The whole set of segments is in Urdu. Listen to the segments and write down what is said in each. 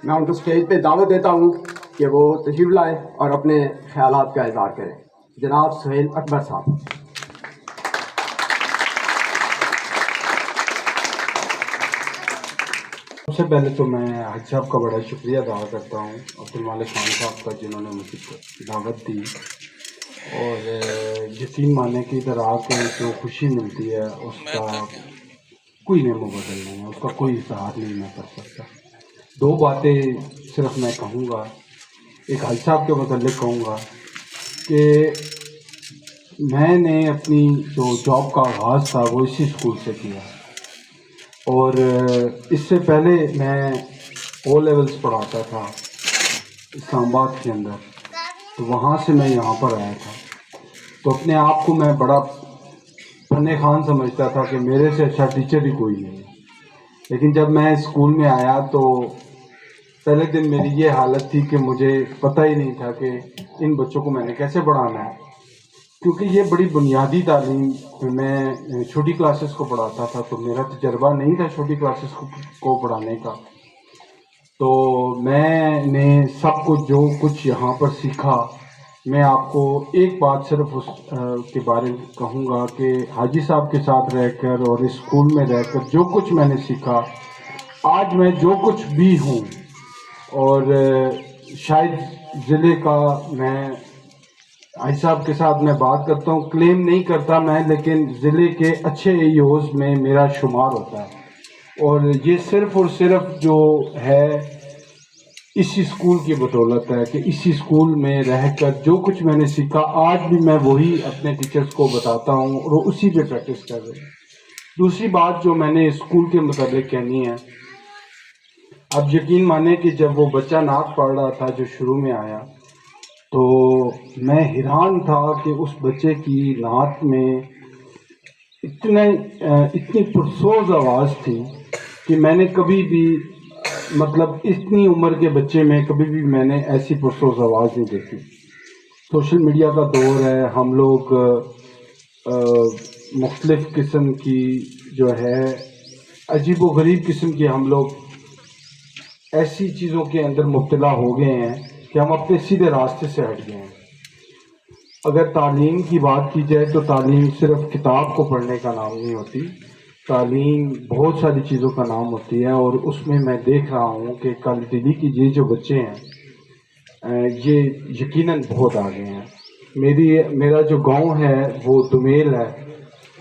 میں ان کو اسٹیج پہ دعوت دیتا ہوں کہ وہ تشریف لائیں اور اپنے خیالات کا اظہار کریں. جناب سہیل اکبر صاحب. سب سے پہلے تو میں حاج صاحب کا بڑا شکریہ ادا کرتا ہوں، عبدالمالک خان صاحب کا، جنہوں نے مجھے دعوت دی. اور یقین مانے کہ ادھر آ کے جو خوشی ملتی ہے اس کا کوئی نعم و بدل نہیں ہے، اس کا کوئی اظہار نہیں میں کر سکتا. دو باتیں صرف میں کہوں گا. ایک حاج صاحب کے متعلق کہوں گا کہ میں نے اپنی جو جاب کا آغاز تھا وہ اسی اسکول سے کیا، اور اس سے پہلے میں او لیولز پڑھاتا تھا اسلام آباد کے اندر، تو وہاں سے میں یہاں پر آیا تھا. تو اپنے آپ کو میں بڑا فن خان سمجھتا تھا کہ میرے سے اچھا ٹیچر ہی کوئی نہیں ہے. لیکن جب میں اسکول میں آیا تو پہلے دن میری یہ حالت تھی کہ مجھے پتہ ہی نہیں تھا کہ ان بچوں کو میں نے کیسے پڑھانا ہے، کیونکہ یہ بڑی بنیادی تعلیم. میں چھوٹی کلاسز کو پڑھاتا تھا تو میرا تجربہ نہیں تھا چھوٹی کلاسز کو پڑھانے کا. تو میں نے سب کچھ جو کچھ یہاں پر سیکھا، میں آپ کو ایک بات صرف اس کے بارے میں کہوں گا کہ حاجی صاحب کے ساتھ رہ کر اور اس اسکول میں رہ کر جو کچھ میں نے سیکھا، آج میں جو کچھ بھی ہوں، اور شاید ضلع کا، میں حاجی صاحب کے ساتھ میں بات کرتا ہوں، کلیم نہیں کرتا میں، لیکن ضلع کے اچھے ای اوز میں میرا شمار ہوتا ہے. اور یہ صرف اور صرف جو ہے اسی اسکول کی بدولت ہے کہ اسی اسکول میں رہ کر جو کچھ میں نے سیکھا آج بھی میں وہی اپنے ٹیچرز کو بتاتا ہوں اور وہ اسی پہ پریکٹس کر رہے ہیں. دوسری بات جو میں نے اسکول کے متعلق کہنی ہے، اب یقین مانیں کہ جب وہ بچہ نعت پڑھ رہا تھا جو شروع میں آیا، تو میں حیران تھا کہ اس بچے کی نعت میں اتنی پرسوز آواز تھی کہ میں نے کبھی بھی، مطلب اتنی عمر کے بچے میں کبھی بھی میں نے ایسی پرسوز آواز نہیں دیکھی. سوشل میڈیا کا دور ہے، ہم لوگ مختلف قسم کی جو ہے عجیب و غریب قسم کی ہم لوگ ایسی چیزوں کے اندر مبتلا ہو گئے ہیں کہ ہم اپنے سیدھے راستے سے ہٹ گئے ہیں. اگر تعلیم کی بات کی جائے تو تعلیم صرف کتاب کو پڑھنے کا نام نہیں ہوتی، تعلیم بہت ساری چیزوں کا نام ہوتی ہے. اور اس میں میں دیکھ رہا ہوں کہ کالی دلی کی یہ جو بچے ہیں یہ یقیناً بہت آگے ہیں. میرا جو گاؤں ہے وہ دمیل ہے،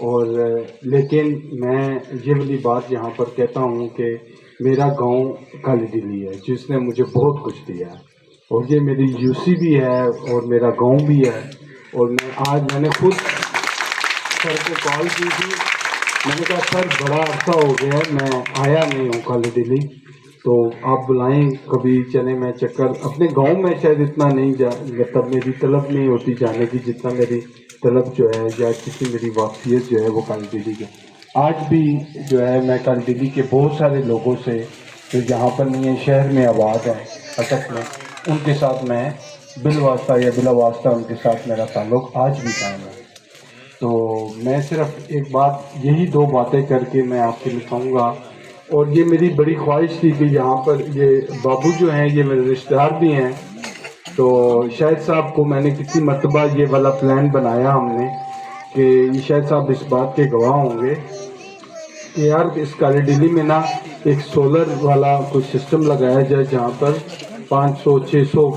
اور لیکن میں یہ والی بات یہاں پر کہتا ہوں کہ میرا گاؤں کالی دلی ہے جس نے مجھے بہت کچھ دیا ہے، اور یہ میری یو سی بھی ہے اور میرا گاؤں بھی ہے. اور میں نے خود سر کو کال کی تھی، میں نے کہا سر بڑا عرصہ ہو گیا ہے میں آیا نہیں ہوں کالی دلی، تو آپ بلائیں کبھی چلیں. میں چکر اپنے گاؤں میں شاید اتنا نہیں مطلب میری طلب نہیں ہوتی جانے کی جتنا میری طلب جو ہے یا کسی میری واقفیت جو ہے وہ کالی دلی کے. آج بھی جو ہے میں کالی دلی کے بہت سارے لوگوں سے جو یہاں پر نہیں ہے، شہر میں آباد ہیں اٹک میں، ان کے ساتھ میں بالواسطہ یا بلا واسطہ ان کے ساتھ میرا تعلق آج بھی قائم ہے. تو میں صرف ایک بات، یہی دو باتیں کر کے میں آپ کے لیے کہوں گا. اور یہ میری بڑی خواہش تھی کہ یہاں پر یہ بابو جو ہیں یہ میرے رشتہ دار بھی ہیں، تو شاہد صاحب کو میں نے کتنی مرتبہ یہ والا پلان بنایا ہم نے کہ یہ شاہد صاحب اس بات کے گواہ ہوں گے کہ یار اس کالی دلی میں نا ایک سولر والا کوئی سسٹم لگایا جائے جہاں پر 500-600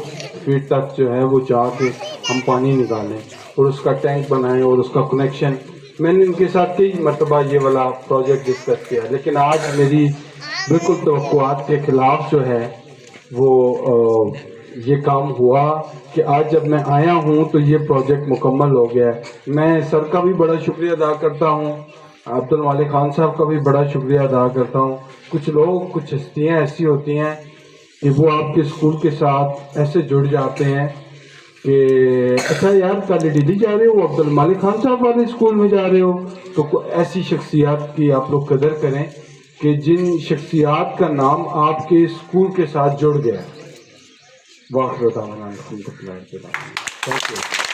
فیٹ تک جو ہے وہ جا کے ہم پانی نکالیں اور اس کا ٹینک بنائیں اور اس کا کنیکشن. میں نے ان کے ساتھ کئی مرتبہ یہ والا پروجیکٹ ڈسکس کیا، لیکن آج میری بالکل توقعات کے خلاف جو ہے وہ یہ کام ہوا کہ آج جب میں آیا ہوں تو یہ پروجیکٹ مکمل ہو گیا ہے. میں سر کا بھی بڑا شکریہ ادا کرتا ہوں، عبدالمالک خان صاحب کا بھی بڑا شکریہ ادا کرتا ہوں. کچھ لوگ، کچھ ہستیاں ایسی ہوتی ہیں کہ وہ آپ کے اسکول کے ساتھ ایسے جڑ جاتے ہیں کہ اچھا یار کالی دلی جا رہے ہو، عبدالمالک خان صاحب والے اسکول میں جا رہے ہو. تو ایسی شخصیات کی آپ لوگ قدر کریں کہ جن شخصیات کا نام آپ کے اسکول کے ساتھ جڑ گیا. واخر دعوانا الحمدللہ. Thank you.